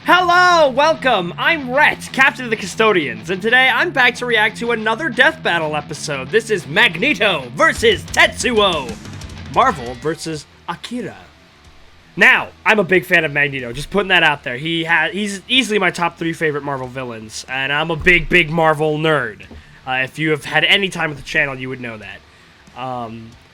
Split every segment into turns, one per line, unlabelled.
Hello, welcome! I'm Rhett, Captain of the Custodians, and today I'm back to react to another Death Battle episode. This is Magneto versus Tetsuo! Marvel versus Akira. Now, I'm a big fan of Magneto, just putting that out there. He's easily my top 3 favorite Marvel villains, and I'm a big Marvel nerd. If you have had any time with the channel, you would know that.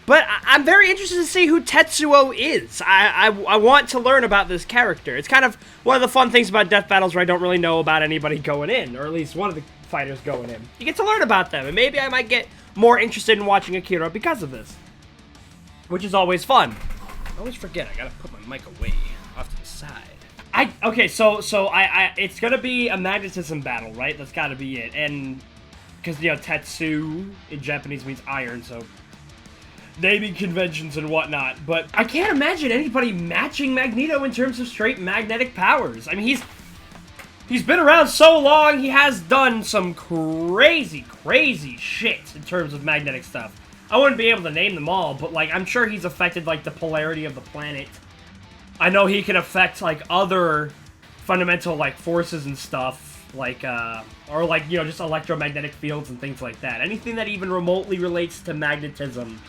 But I'm very interested to see who Tetsuo is. I want to learn about this character. It's kind of one of the fun things about death battles where I don't really know about anybody going in, or at least one of the fighters going in. You get to learn about them, and maybe I might get more interested in watching Akira because of this. Which is always fun. I always forget, I gotta put my mic away, off to the side. Okay, so it's gonna be a magnetism battle, right? That's gotta be it. And, because, you know, Tetsu in Japanese means iron, so naming conventions and whatnot, but I can't imagine anybody matching Magneto in terms of straight magnetic powers. I mean, he's been around so long, he has done some crazy shit in terms of magnetic stuff. I wouldn't be able to name them all, but, like, I'm sure he's affected, like, the polarity of the planet. I know he can affect, like, other fundamental, like, forces and stuff, like, or, like, you know, just electromagnetic fields and things like that. Anything that even remotely relates to magnetism,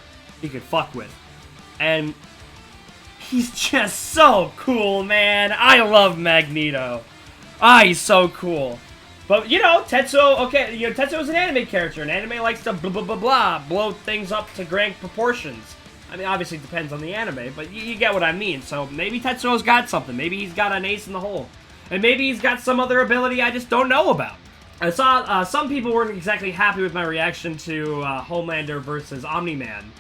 he could fuck with. And he's just so cool, man. I love Magneto. He's so cool. But, you know, Tetsuo, okay, you know, Tetsuo's an anime character, and anime likes to blow things up to grand proportions. I mean, obviously it depends on the anime, but you get what I mean. So maybe Tetsuo's got something. Maybe he's got an ace in the hole. And maybe he's got some other ability I just don't know about. I saw some people weren't exactly happy with my reaction to Homelander versus Omni-Man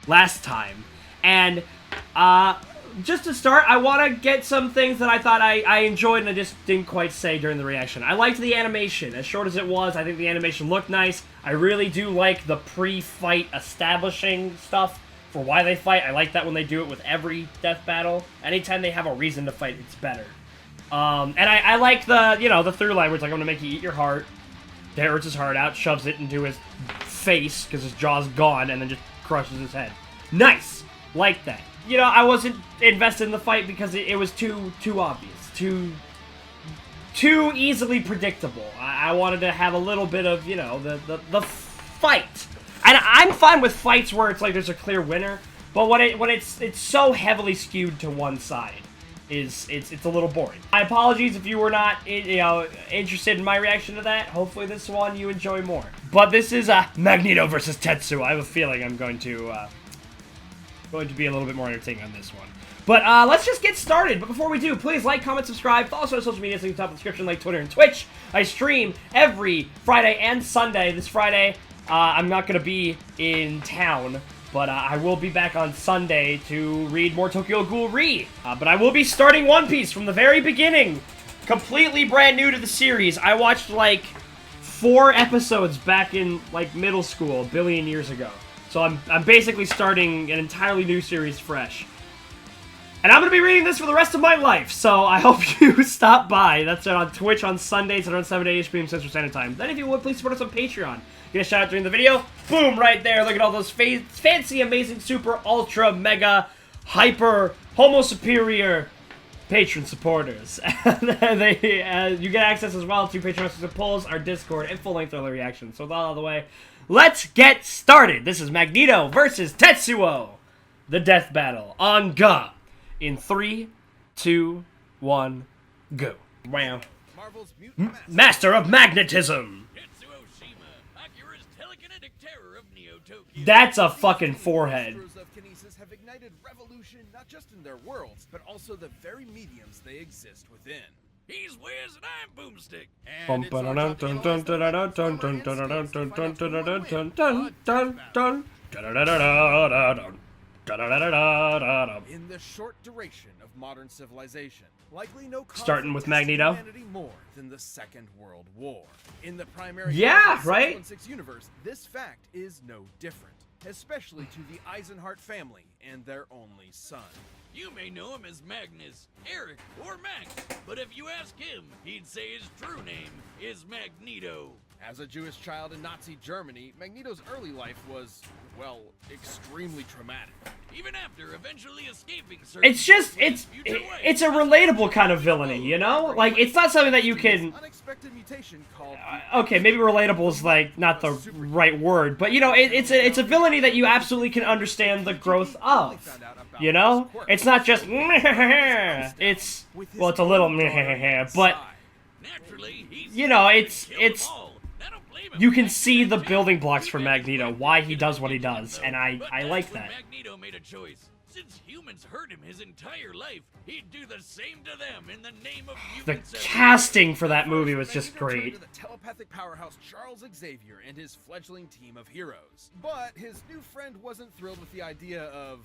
last time, and just to start, I want to get some things that I thought I enjoyed and I just didn't quite say during the reaction. I liked the animation. As short as it was, I think the animation looked nice. I really do like the pre-fight establishing stuff for why they fight. I like that when they do it with every death battle. Anytime they have a reason to fight, it's better. And I like the, you know, the through line where it's like, I'm gonna make you eat your heart. Tears his heart out, shoves it into his face because his jaw's gone, and then just crushes his head. Nice! Like that. You know, I wasn't invested in the fight because it was too obvious. Too easily predictable. I wanted to have a little bit of, you know, the fight. And I'm fine with fights where it's like there's a clear winner, but when it's so heavily skewed to one side, it's a little boring. My apologies if you were not, you know, interested in my reaction to that. Hopefully this one you enjoy more. But this is Magneto versus Tetsuo. I have a feeling I'm going to be a little bit more entertaining on this one. But let's just get started. But before we do, please like, comment, subscribe, follow us on social media, links top of the description, like Twitter and Twitch. I stream every Friday and Sunday. This Friday, I'm not going to be in town, but I will be back on Sunday to read more Tokyo Ghoul Re. But I will be starting One Piece from the very beginning. Completely brand new to the series. I watched, like, 4 episodes back in, like, middle school a billion years ago. So I'm basically starting an entirely new series fresh. And I'm going to be reading this for the rest of my life, so I hope you stop by. That's on Twitch on Sundays around 7 to 8 p.m. Central Standard Time. Then if you would, please support us on Patreon. Get a shout out during the video. Boom, right there. Look at all those fancy, amazing, super, ultra, mega, hyper, homo superior patron supporters. And you get access as well to Patreon exclusive polls, our Discord, and full-length early reactions. So with all out of the way, let's get started. This is Magneto versus Tetsuo. The death battle on Ga. In 3, 2, 1, go. Wow. Master of Magnetism. That's a fucking forehead.
Have ignited revolution not just in their worlds, but also the very mediums they exist within. He's Wiz and I'm Boomstick. And in the short duration of modern civilization, likely no
starting with Magneto.
More than the Second World War. In the primary
right?
616 universe, this fact is no different, especially to the Eisenhart family and their only son. You may know him as Magnus, Eric, or Max, but if you ask him, he'd say his true name is Magneto. As a Jewish child in Nazi Germany, Magneto's early life was, well, extremely traumatic. even after eventually escaping certain
It's just, it's a relatable kind of villainy, you know? Like, it's not something that you can...
unexpected mutation called
Okay, maybe relatable is, like, not the right word, but, you know, it's a villainy that you absolutely can understand the growth of, you know? It's not just, it's, well, it's a little, but, you know, it's, you can see the building blocks for Magneto, why he does what he does, and I like that.
Magneto made a choice. Since humans hurt him his entire life, he'd do the same to them in the name of
The
mutants.
casting for that movie was just
Magneto turned
great.
to the telepathic powerhouse Charles Xavier and his fledgling team of heroes. But his new friend wasn't thrilled with the idea of,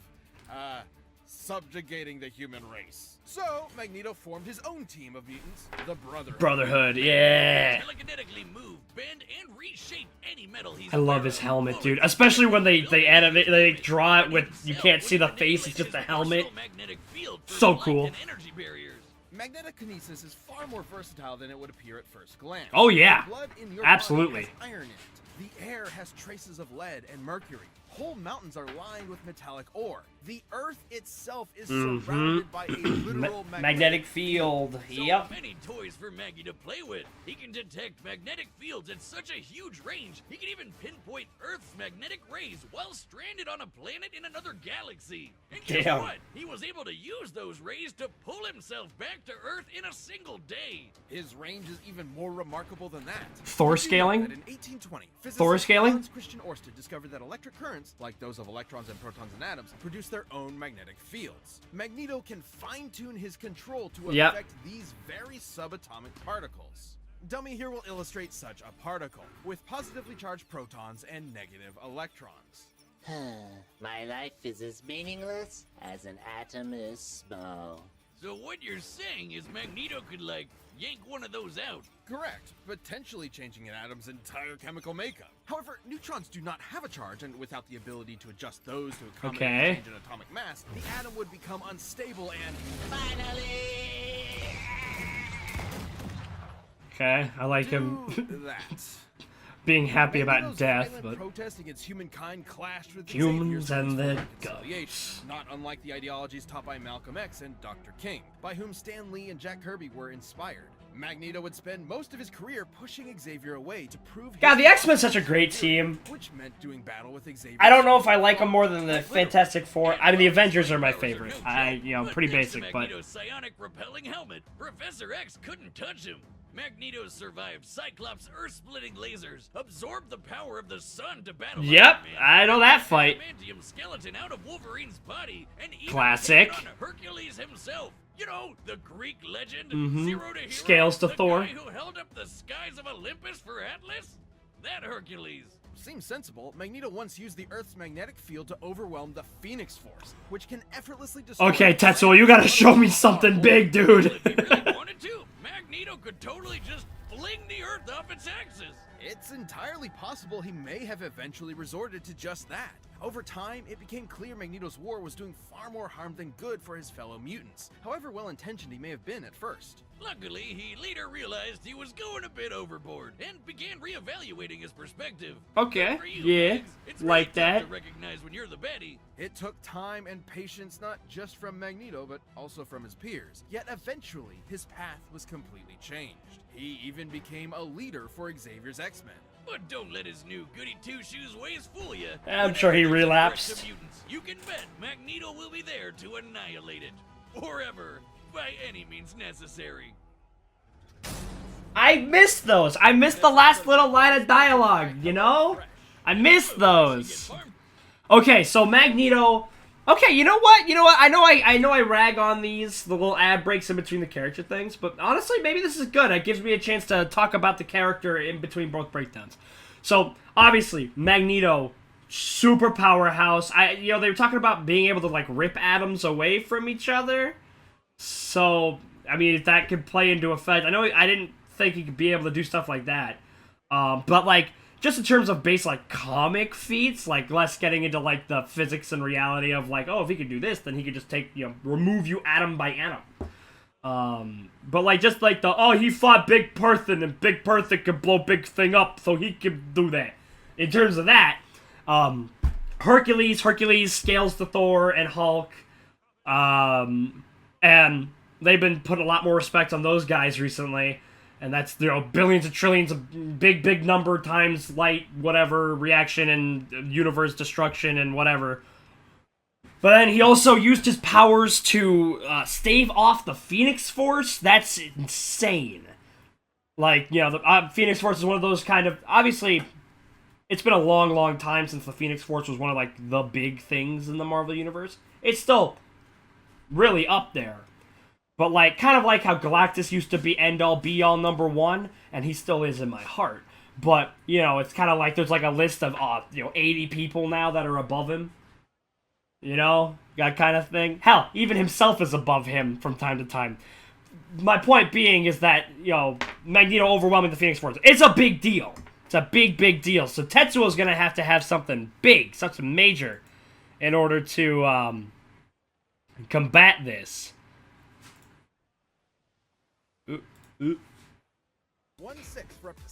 subjugating the human race. So, Magneto formed his own team of mutants, the
Brotherhood, yeah.
Telekinetically move, bend, and reshape any metal he's
I love his helmet, dude. Especially when they animate, they draw it with, you can't see the face, it's just a helmet. So cool.
Magnetokinesis is far more versatile than it would appear at first glance.
Oh yeah,
Blood in your
absolutely.
body has iron in it. The air has traces of lead and mercury. Whole mountains are lined with metallic ore. The Earth itself is surrounded by a literal
magnetic field.
So
Yep.
many toys for Maggie to play with. He can detect magnetic fields at such a huge range, he can even pinpoint Earth's magnetic rays while stranded on a planet in another galaxy. And guess
Damn.
what? He was able to use those rays to pull himself back to Earth in a single day. His range is even more remarkable than that.
Thor
Did you know
scaling?
that in 1820,
Thor
physicist
scaling?
Hans Christian Ørsted discovered that electric currents, like those of electrons and protons and atoms, produce their own magnetic fields. Magneto can fine-tune his control to
Yep.
affect these very subatomic particles. Dummy here will illustrate such a particle, with positively charged protons and negative electrons.
My life is as meaningless as an atom is small.
So what you're saying is Magneto could, like, yank one of those out? Correct, potentially changing an atom's entire chemical makeup. However, neutrons do not have a charge, and without the ability to adjust those to accommodate
Okay.
the change in atomic mass, the atom would become unstable and...
Finally!
Okay, I like him
do that.
being happy about
Magneto's
death,
violent
but
protest against humankind clashed with
humans
Xavier's
and
for
their
reconciliation,
guts.
not unlike the ideologies taught by Malcolm X and Dr. King, by whom Stan Lee and Jack Kirby were inspired. Magneto would spend most of his career pushing Xavier away to prove
God,
his
the X-Men's such a great team.
which meant doing battle with Xavier.
I don't know if I like them more than the Fantastic Four. I mean, the Avengers are my favorite. Pretty
Thanks to
basic, but
Magneto's psionic repelling helmet, Professor X couldn't touch him. Magneto survived Cyclops' earth-splitting lasers, absorbed the power of the sun to battle
Yep,
Iron Man,
I know that fight.
adamantium skeleton out of Wolverine's body, and even
Classic.
take on Hercules himself. You know, the Greek legend,
Mhm.
Zero to Hero,
Scales to
the
Thor.
guy who held up the skies of Olympus for Atlas? That Hercules. Seems sensible. Magneto once used the Earth's magnetic field to overwhelm the Phoenix Force, which can effortlessly destroy...
okay, Tetsuo, you gotta show me something big, dude.
If he really wanted to, Magneto could totally just fling the Earth off its axis. It's entirely possible he may have eventually resorted to just that. Over time, it became clear Magneto's war was doing far more harm than good for his fellow mutants, however well-intentioned he may have been at first. Luckily, he later realized he was going a bit overboard and began reevaluating his perspective.
Okay,
Good for you,
yeah,
Biggs. It's
like
really tough
that.
to recognize when you're the baddie. It took time and patience not just from Magneto, but also from his peers. Yet eventually, his path was completely changed. He even became a leader for Xavier's X-Men. But don't let his new goody two-shoes ways fool you.
I'm sure he
Whenever there's a threat
relapsed.
to mutants, you can bet Magneto will be there to annihilate it. Forever. By any means necessary.
I missed those. I missed the last little line of dialogue, you know? I missed those. Okay, so Magneto. Okay, you know what? I know I rag on these, the little ad breaks in between the character things, but honestly, maybe this is good. It gives me a chance to talk about the character in between both breakdowns. So, obviously, Magneto, super powerhouse. They were talking about being able to, like, rip atoms away from each other. So, I mean, if that could play into effect. I know I didn't think he could be able to do stuff like that. But, like, just in terms of base, like, comic feats, like, less getting into, like, the physics and reality of, like, oh, if he could do this, then he could just take, remove you atom by atom. But, like, just like he fought Big Perthon, and Big Perthon could blow Big Thing up, so he could do that. In terms of that, Hercules scales to Thor and Hulk. And they've been putting a lot more respect on those guys recently. And that's, you know, billions and trillions of big number times light, whatever, reaction and universe destruction and whatever. But then he also used his powers to stave off the Phoenix Force. That's insane. Like, you know, the Phoenix Force is one of those kind of... Obviously, it's been a long time since the Phoenix Force was one of, like, the big things in the Marvel Universe. It's still really up there. But, like, kind of like how Galactus used to be end-all, be-all #1, and he still is in my heart. But, you know, it's kind of like there's, like, a list of, 80 people now that are above him. You know? That kind of thing. Hell, even himself is above him from time to time. My point being is that, you know, Magneto overwhelming the Phoenix Force. It's a big deal. It's a big deal. So Tetsuo's gonna have to have something big, something major, in order to, combat this.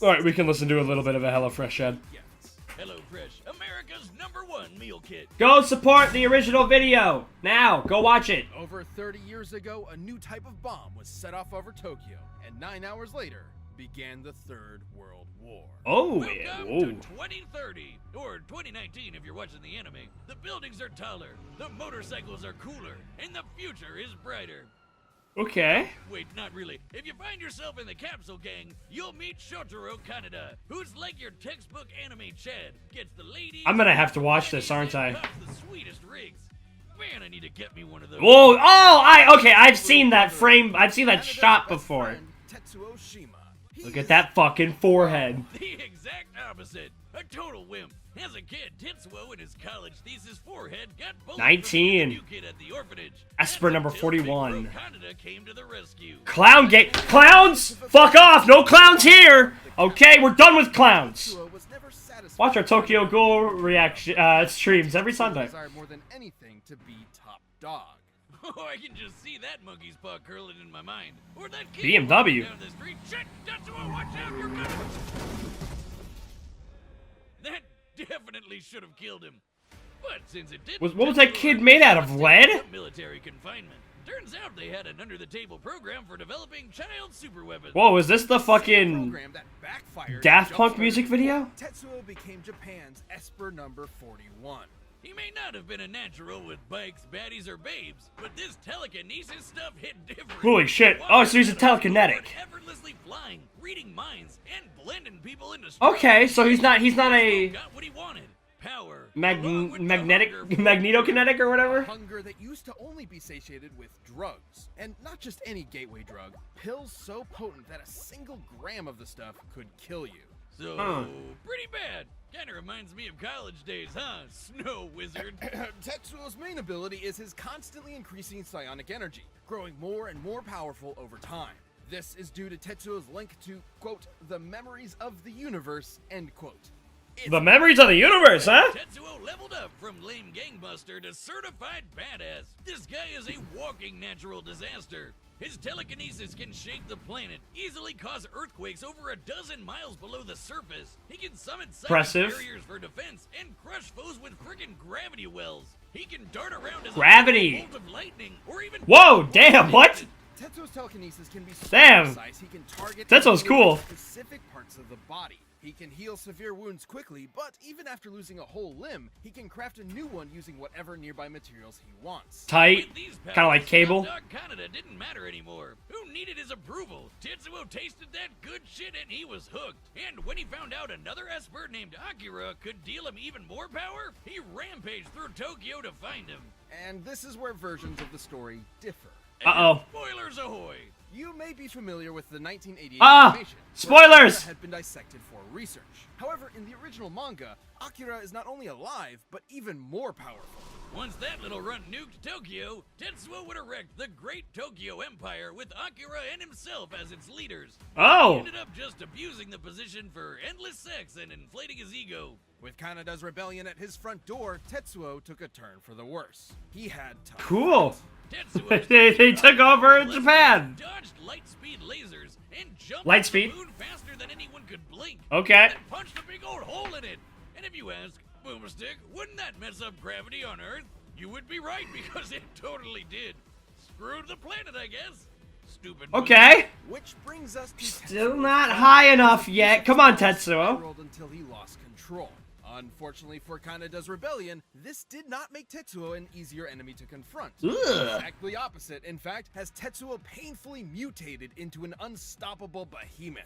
Alright, we can listen to a little bit of a HelloFresh ad.
HelloFresh, America's #1 meal kit.
Go support the original video! Now, go watch it!
Over 30 years ago, a new type of bomb was set off over Tokyo, and 9 hours later, began the Third World War.
Oh,
Welcome
yeah.
to 2030, or 2019 if you're watching the anime. The buildings are taller, the motorcycles are cooler, and the future is brighter.
Okay.
Wait, not really. If you find yourself in the capsule gang, you'll meet Shotaro Kaneda, who's like your textbook anime Chad. Gets the ladies.
I'm gonna have to watch this, aren't I?
The sweetest rigs. Man, I need to get me one of those.
Whoa! Okay, I've seen that frame. I've seen that shot before.
Tetsuo Shima.
Look at that fucking forehead.
The exact opposite. A total wimp. As a kid, Tetsuo in his college thesis forehead got bullied
19.
from the new kid at the orphanage.
Esper number 41.
Kaneda came to the rescue.
Clown gate. Clowns? Fuck off! No clowns here! Okay, we're done with clowns. Watch our Tokyo Ghoul reaction streams every Sunday.
Desired more than anything to be top dog. Oh, I can just see that monkey's paw curling in my mind. Or that kid
BMW.
down the street. Shit, Tetsuo, watch out, you're gonna... That definitely should have killed him. But since it didn't...
What was that kid made out of, lead?
Military confinement. Turns out they had an under-the-table program for developing child superweapons.
Whoa, is this the fucking Daft Punk music video?
Tetsuo became Japan's Esper number 41. He may not have been a natural with bikes, baddies, or babes, but this telekinesis stuff hit different.
Holy shit. Oh, so he's a telekinetic.
Effortlessly flying, reading minds, and blending people into
Okay, so he's not a
got what he wanted. Power.
Magneto-kinetic or whatever?
Hunger that used to only be satiated with drugs. And not just any gateway drug. Pills so potent that a single gram of the stuff could kill you. So, pretty bad. Kinda reminds me of college days, huh? Snow wizard. Tetsuo's main ability is his constantly increasing psionic energy, growing more and more powerful over time. This is due to Tetsuo's link to, quote, the memories of the universe, end quote.
The memories of the universe, huh?
Tetsuo leveled up from lame gangbuster to certified badass. This guy is a walking natural disaster. His telekinesis can shake the planet, easily cause earthquakes over 12 miles below the surface. He can summon psychic barriers for defense and crush foes with frickin' gravity wells. He can dart around as a bolt of lightning, or even...
Whoa, damn, what?
Tetsuo's telekinesis can be so
precise
he can target
Tetsuo's cool.
specific parts of the body. He can heal severe wounds quickly, but even after losing a whole limb, he can craft a new one using whatever nearby materials he wants.
Tight, kind of like Cable.
Dog Kaneda didn't matter anymore. Who needed his approval? Tetsuo tasted that good shit and he was hooked. And when he found out another Esper named Akira could deal him even more power, he rampaged through Tokyo to find him. And this is where versions of the story differ.
Uh-oh.
Spoilers ahoy! You may be familiar with the 1988
animation. Spoilers!
Had been dissected for research. However, in the original manga, Akira is not only alive, but even more powerful. Once that little runt nuked Tokyo, Tetsuo would erect the Great Tokyo Empire with Akira and himself as its leaders.
Oh!
He ended up just abusing the position for endless sex and inflating his ego. With Kaneda's rebellion at his front door, Tetsuo took a turn for the worse. He had time.
Cool. they took over Japan.
Dodged light speed lasers and jumped
light speed
the moon faster than anyone could blink.
Okay.
And punched a big old hole in it. And if you ask, Boomstick, wouldn't that mess up gravity on Earth? You would be right, because it totally did. Screwed the planet, I guess. Stupid.
Okay.
Which brings us to
Still
Tetsuo's
not
fall.
high enough yet. Come on, Tetsuo.
Spiraled until he lost control. Unfortunately for Kaneda's rebellion, this did not make Tetsuo an easier enemy to confront.
Ugh.
Exactly opposite, in fact, has Tetsuo painfully mutated into an unstoppable behemoth.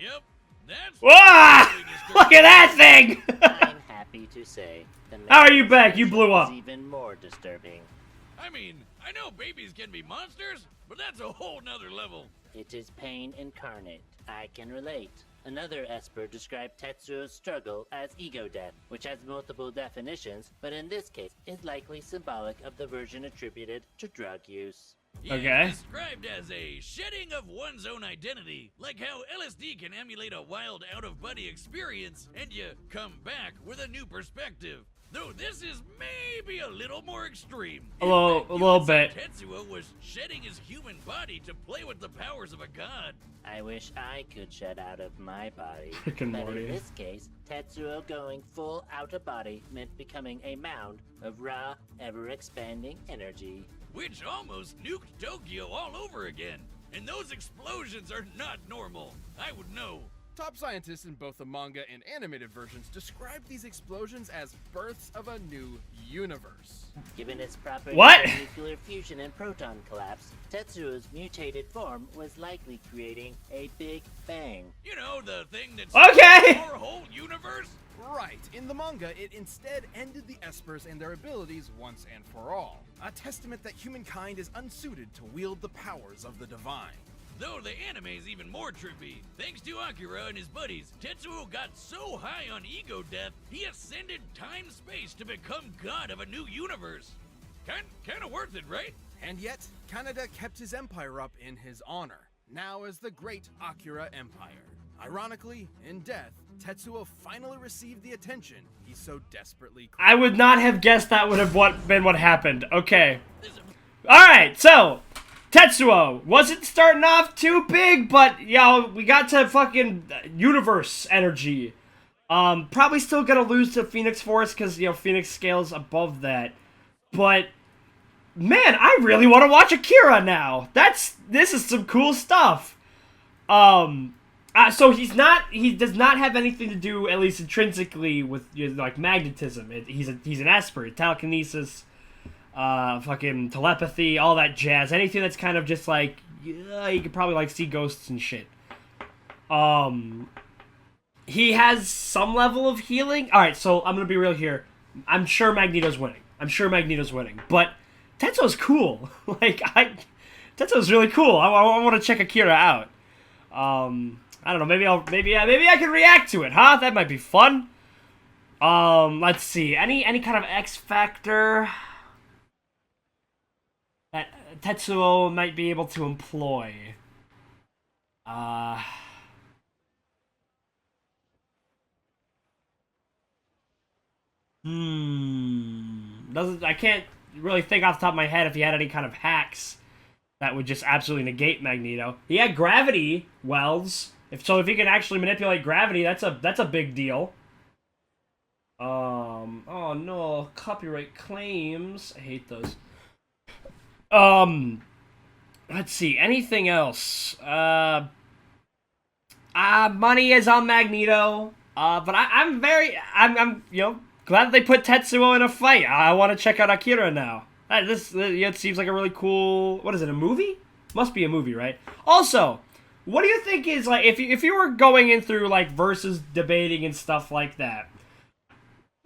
Yep, that's
Whoa! Look at that thing!
I'm happy to say the
How are you back? You blew up.
is even more disturbing.
I mean, I know babies can be monsters, but that's a whole nother level.
It is pain incarnate. I can relate. Another Esper described Tetsuo's struggle as ego death, which has multiple definitions, but in this case is likely symbolic of the version attributed to drug use.
Yeah,
Okay.
described as a shedding of one's own identity, like how LSD can emulate a wild out-of-body experience, and you come back with a new perspective. Though this is maybe a little more extreme.
A little-
In fact,
a
you
little
could say
bit.
Tetsuo was shedding his human body to play with the powers of a god.
I wish I could shed out of my body.
Rick and
But
Morty.
in this case, Tetsuo going full out of body meant becoming a mound of raw, ever-expanding energy.
Which almost nuked Tokyo all over again. And those explosions are not normal. I would know. Top scientists in both the manga and animated versions describe these explosions as births of a new universe.
Given its properties
What?
of nuclear fusion and proton collapse, Tetsuo's mutated form was likely creating a Big Bang.
You know, the thing that's
Okay.
our whole universe? Right. In the manga, it instead ended the Espers and their abilities once and for all. A testament that humankind is unsuited to wield the powers of the divine. Though the anime is even more trippy. Thanks to Akira and his buddies, Tetsuo got so high on ego death, he ascended time-space to become god of a new universe. Kinda worth it, right? And yet, Kaneda kept his empire up in his honor, now as the Great Akira Empire. Ironically, in death, Tetsuo finally received the attention he so desperately craved.
I would not have guessed that would have been what happened. Okay. Alright, so Tetsuo wasn't starting off too big, but we got to fucking universe energy. Probably still gonna lose to Phoenix Force because Phoenix scales above that. But man, I really want to watch Akira now. This is some cool stuff. So he does not have anything to do, at least intrinsically, with like magnetism. He's an Esper, telekinesis, fucking telepathy, all that jazz. Anything that's kind of just like, you could probably like see ghosts and shit. He has some level of healing. All right, so I'm gonna be real here. I'm sure Magneto's winning. But Tetsuo's cool. Tetsuo's really cool. I want to check Akira out. I don't know. Maybe I can react to it, huh? That might be fun. Let's see. Any kind of X factor that Tetsuo might be able to employ. I can't really think off the top of my head if he had any kind of hacks that would just absolutely negate Magneto. He had gravity welds. If he can actually manipulate gravity, that's a big deal. Oh no, copyright claims. I hate those. Let's see, anything else? Money is on Magneto. But I'm glad that they put Tetsuo in a fight. I want to check out Akira now. It seems like a really cool. What is it? A movie? Must be a movie, right? Also, what do you think is like if you were going in through like versus debating and stuff like that?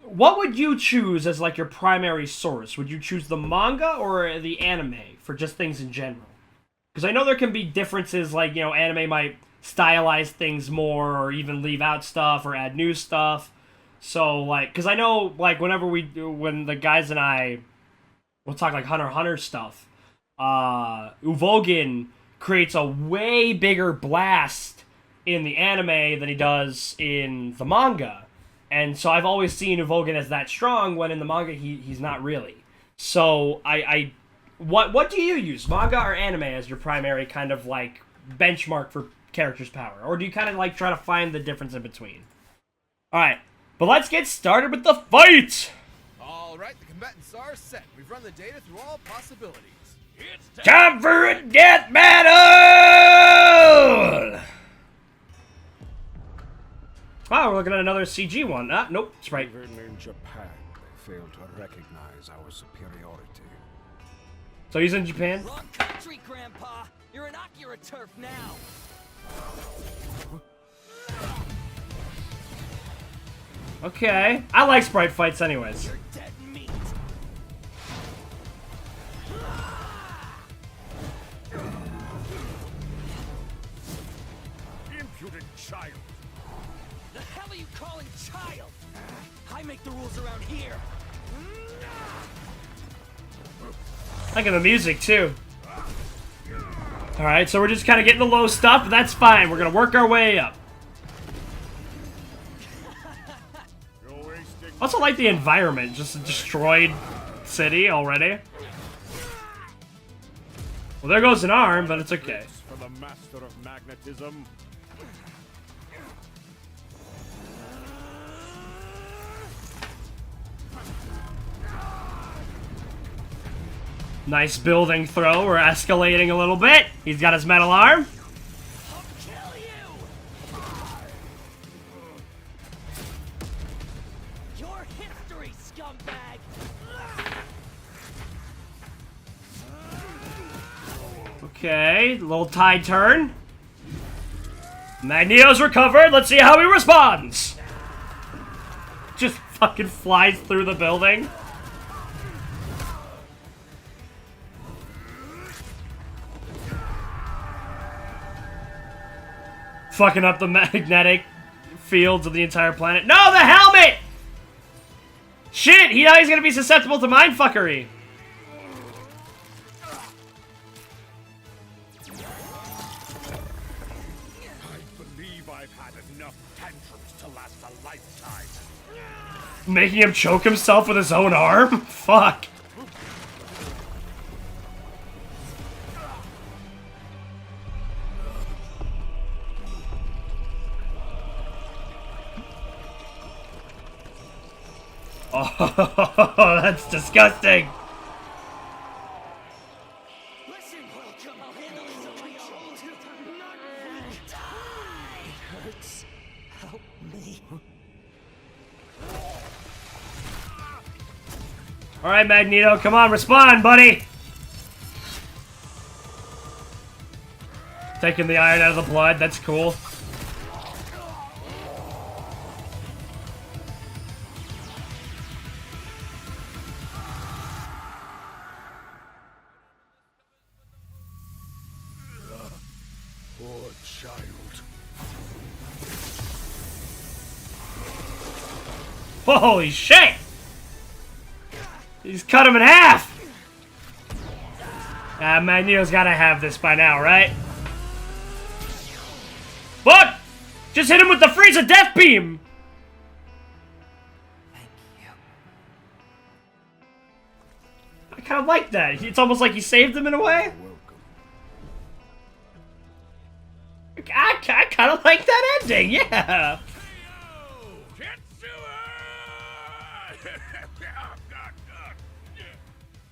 What would you choose as like your primary source? Would you choose the manga or the anime for just things in general? Because I know there can be differences. Like anime might stylize things more, or even leave out stuff or add new stuff. So like, because I know like when the guys and I. We'll talk like Hunter x Hunter stuff. Uvogin creates a way bigger blast in the anime than he does in the manga. And so I've always seen Uvogin as that strong when in the manga he's not really. So what do you use, manga or anime, as your primary kind of like benchmark for character's power? Or do you kind of like try to find the difference in between? Alright, But let's get started with the fight!
All right, the combatants are set. We've run the data through all possibilities. It's
Time for a death battle! Wow, we're looking at another CG one. Ah, nope, sprite.
Even in Japan, they fail to recognize our superiority.
So he's in Japan?
Wrong country, Grandpa. You're an Akira turf now.
Okay. I like sprite fights anyways.
You're dead meat.
Impudent child!
The hell are you calling child? I make the rules around here.
Liking the music too. Alright, so we're just kind of getting the low stuff, but that's fine. We're gonna work our way up. Also like the environment, just a destroyed city already. Well, there goes an arm, but it's okay.
For the master of magnetism.
Nice building throw. We're escalating a little bit. He's got his metal arm.
I'll kill you. Your history, scumbag.
Okay, little tide turn. Magneto's recovered. Let's see how he responds. Just fucking flies through the building. Fucking up the magnetic fields of the entire planet. No, the helmet! Shit, now he's gonna be susceptible to mindfuckery.
I believe I've had enough tantrums to last a lifetime.
Making him choke himself with his own arm? Fuck. Oh, that's disgusting.
Listen, welcome. I'll handle this on my own. Not die. Hurts. Help me.
All right, Magneto, come on, respond, buddy. Taking the iron out of the blood, that's cool.
Poor child.
Holy shit! He's cut him in half! Magneto's gotta have this by now, right? Look! Just hit him with the Frieza Death Beam!
Thank you.
I kind of like that. It's almost like he saved him in a way.
Welcome.
I kind of like that ending, yeah!
Tetsuo!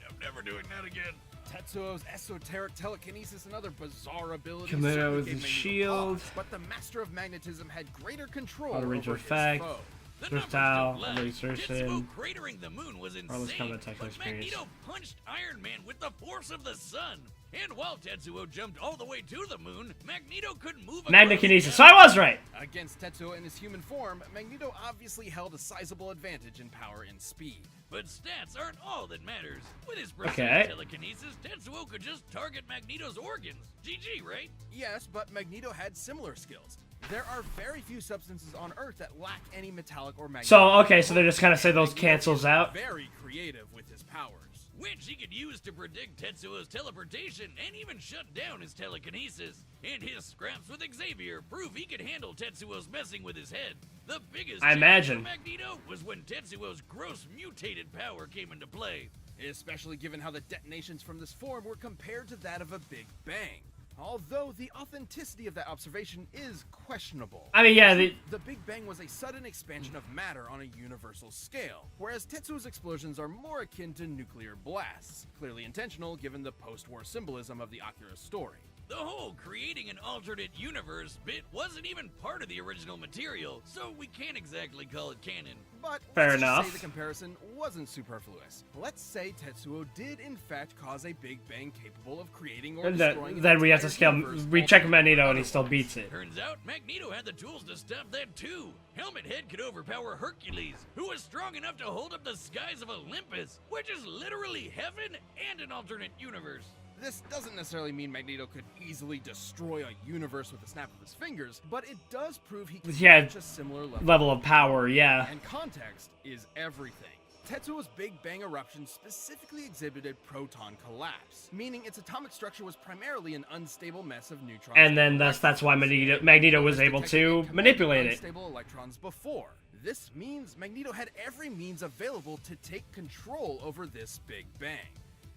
I'm never doing that again. Tetsuo's esoteric telekinesis and other bizarre abilities
Magneto
certainly
with
gave
his
Magneto
shield.
pause, but the master of magnetism had greater control
Auto
over
range
his
effect.
foe.
The
Versatile,
numbers don't lie.
insertion.
Tetsuo cratering the moon was
Wireless
insane,
combat technical
but
experience.
Magneto punched Iron Man with the force of the sun. And while Tetsuo jumped all the way to the moon, Magneto couldn't move.
Magnekinesis. So I was right.
Against Tetsuo in his human form, Magneto obviously held a sizable advantage in power and speed.
But stats aren't all that matters. With his precision
Okay.
telekinesis, Tetsuo could just target Magneto's organs. GG, right?
Yes, but Magneto had similar skills. There are very few substances on Earth that lack any metallic or magnetic.
So, okay, so they just kind of say those cancels out.
Very creative with his powers.
Which he could use to predict Tetsuo's teleportation and even shut down his telekinesis. And his scraps with Xavier prove he could handle Tetsuo's messing with his head. The biggest
I
challenge
imagine.
for Magneto was when Tetsuo's gross mutated power came into play.
Especially given how the detonations from this form were compared to that of a Big Bang. Although the authenticity of that observation is questionable.
I mean, yeah,
The Big Bang was a sudden expansion of matter on a universal scale, whereas Tetsuo's explosions are more akin to nuclear blasts, clearly intentional given the post-war symbolism of the Akira story.
The whole creating an alternate universe bit wasn't even part of the original material, so we can't exactly call it canon.
But
Fair
let's just
enough.
say the comparison wasn't superfluous. Let's say Tetsuo did in fact cause a Big Bang capable of creating or
And
destroying
then
an
we have to
entire
scale.
universe
We check
alternate
Magneto and he still
otherwise.
beats it.
Turns out Magneto had the tools to stop that too. Helmet Head could overpower Hercules, who was strong enough to hold up the skies of Olympus, which is literally heaven and an alternate universe.
This doesn't necessarily mean Magneto could easily destroy a universe with a snap of his fingers, but it does prove he can
Yeah,
reach a similar
Level of power, yeah.
And context is everything. Tetsuo's Big Bang eruption specifically exhibited proton collapse, meaning its atomic structure was primarily an unstable mess of neutrons.
And then that's why Magneto was able to manipulate it.
Unstable electrons before. This means Magneto had every means available to take control over this Big Bang.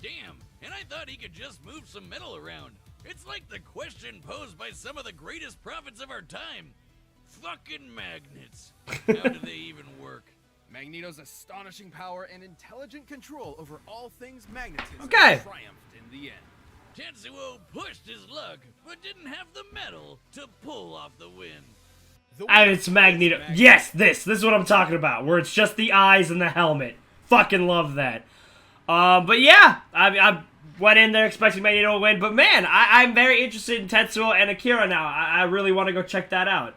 Damn, and I thought he could just move some metal around. It's like the question posed by some of the greatest prophets of our time. Fucking magnets. How do they even work?
Magneto's astonishing power and intelligent control over all things magnetism
Okay.
triumphed in the end.
Tetsuo pushed his luck, but didn't have the metal to pull off the win.
And it's Magneto. Yes, this is what I'm talking about, where it's just the eyes and the helmet. Fucking love that. But yeah, I went in there expecting Magneto to win, but man, I'm very interested in Tetsuo and Akira now. I really want to go check that out.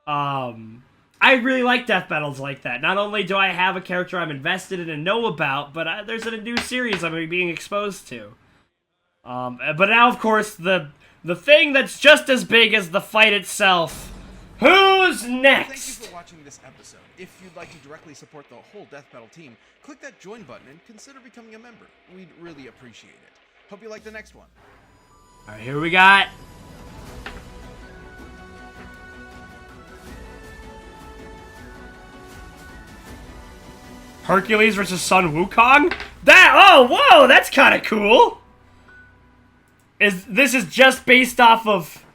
I really like death battles like that. Not only do I have a character I'm invested in and know about, but there's a new series I'm being exposed to. But now, of course, the thing that's just as big as the fight itself. Who's
Thank you
next?
for watching this episode. If you'd like to directly support the whole Death Battle team, click that join button and consider becoming a member. We'd really appreciate it. Hope you like the next one.
Alright, here we got... Hercules versus Sun Wukong? Oh, whoa, that's kind of cool. This is just based off of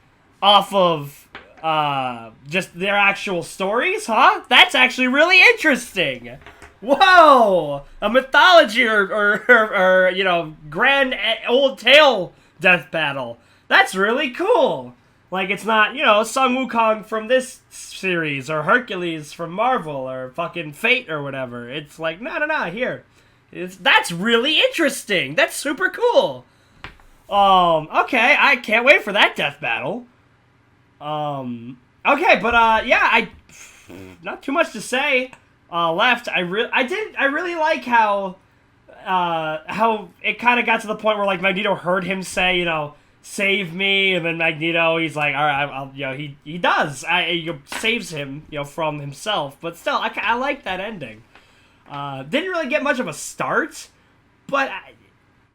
just their actual stories, huh? That's actually really interesting. Whoa, a mythology or you know, grand old tale death battle. That's really cool. Like, it's not, you know, Sun Wukong from this series, or Hercules from Marvel, or fucking Fate, or whatever. It's like, no, here. That's really interesting. That's super cool. Okay, I can't wait for that death battle. Okay, but, yeah, not too much to say, left. I really like how it kind of got to the point where, like, Magneto heard him say, you know, save me, and then Magneto, he's like, all right, you know, he does. Saves him, you know, from himself. But still, I like that ending. Didn't really get much of a start, but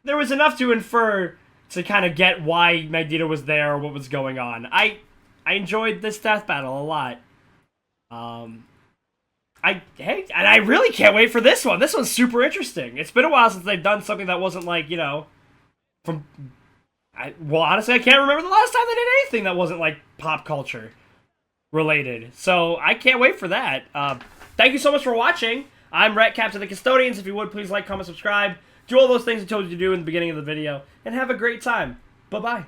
there was enough to infer to kind of get why Magneto was there, what was going on. I enjoyed this death battle a lot. And I really can't wait for this one. This one's super interesting. It's been a while since they've done something that wasn't like, you know, well, honestly, I can't remember the last time they did anything that wasn't, like, pop culture related. So, I can't wait for that. Thank you so much for watching. I'm Rhett, Captain of the Custodians. If you would, please like, comment, subscribe. Do all those things I told you to do in the beginning of the video. And have a great time. Bye-bye.